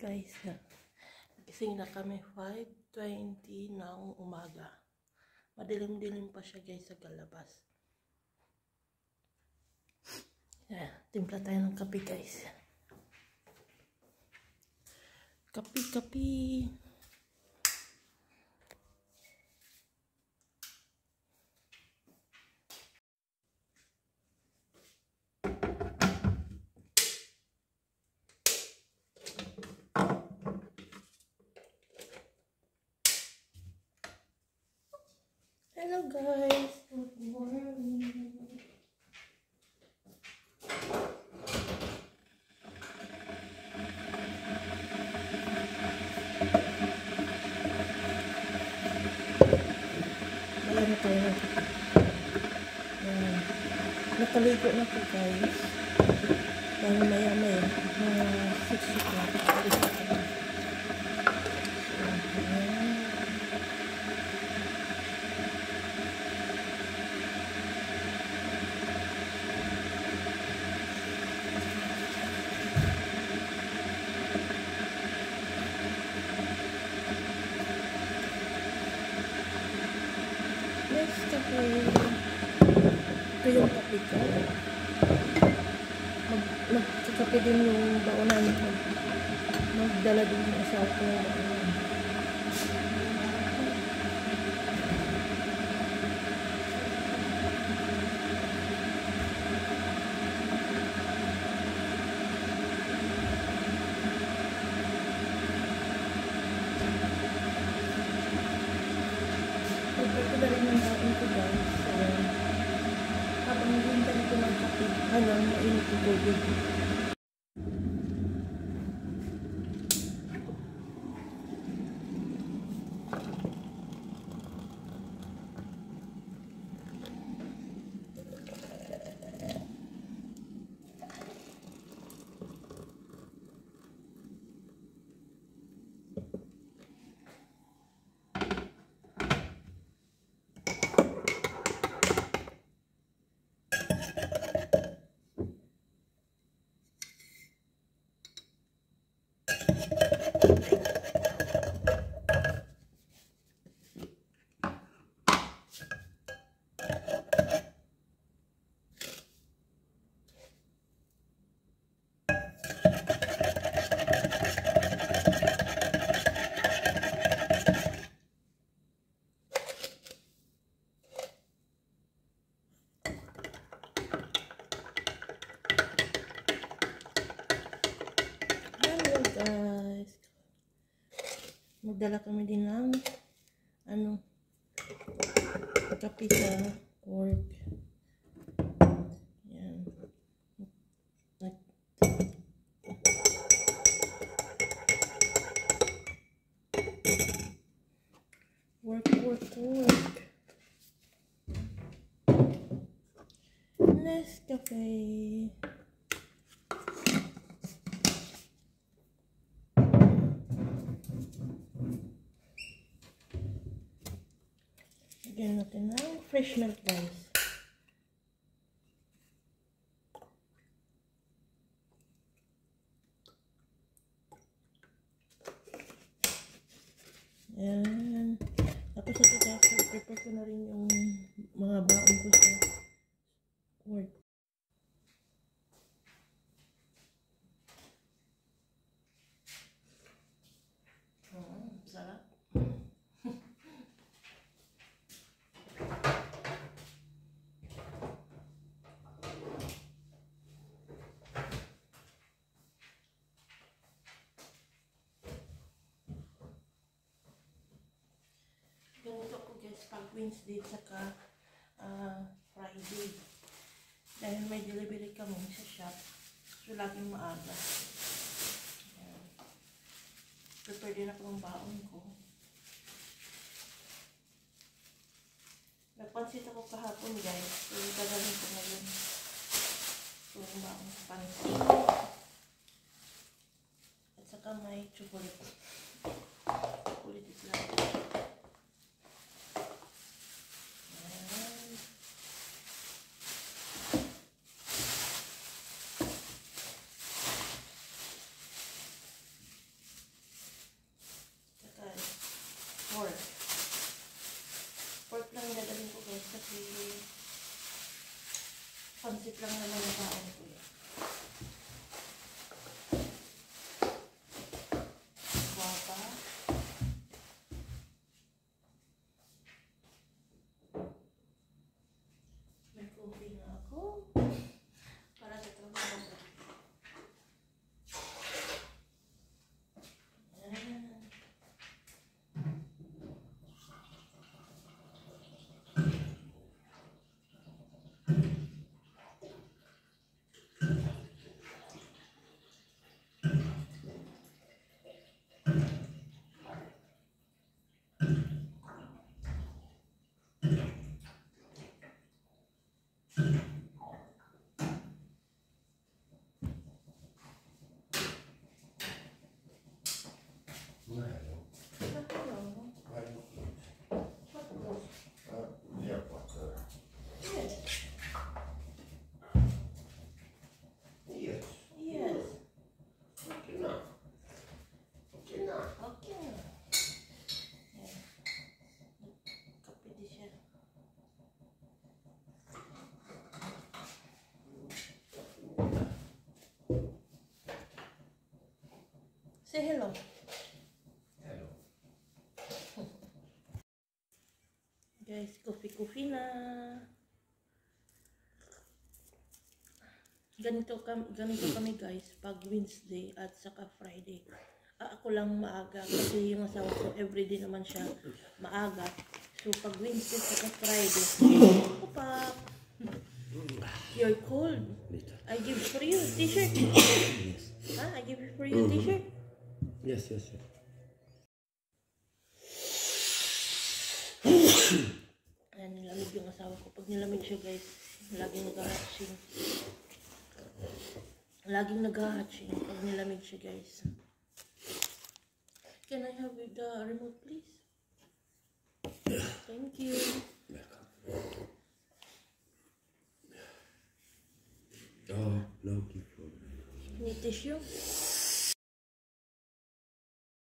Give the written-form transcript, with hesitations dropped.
guys, gising na kami 5:20 ng umaga. Madilim-dilim pa siya guys sa galabas. Timpla tayo ng kape guys. Kape. Hello guys, good morning. Ayan na tayo. Nakaligo na po guys. Dahil maya-maya, mga 6 o'clock. Ito yung kape ko. Magkakape din yung baunan. Magdala din yung asawa ko yung baunan. Ito na rin yung baon ko guys. Habang naghintay ko ng kape, hanggang mainit yung tubig. Guys, magdala kami din ng kape sa work. Yan. Work. Nescafe. Lagyan natin ng fresh milk guys. Ayan. Tapos ito guys, prepare ko na rin yung mga baon ko sa work. Sarap. Ganito ko guys pag Wednesday saka Friday. Dahil may delivery kami sa shop. So laging maaga. Ayan. Prepare din ako ng baon ko. Nagpansit ako kahapon guys. So gagawin ko ngayon. So yung baon sa pansit. At saka may chocolate. Chocolate is lang. Maliit lang naman ang baon ko eh. Guwapa. May coffee na ako. Para sa trabaho. Ayan. Say hello. Hello. Guys, coffee na. Ganito kami guys pag Wednesday at saka Friday. Ako lang maaga kasi yung asawa ko everyday naman siya maaga. So pag Wednesday at saka Friday, pop. You're cold. I give for you t-shirt. Yes. I give for you t-shirt. Yes. Ayan, nilamig yung asawa ko. Pag nilamig siya guys, laging nag-hatching. Pag nilamig siya guys. Can I have the remote please? Thank you. Oh, no, keep on. Need tissue?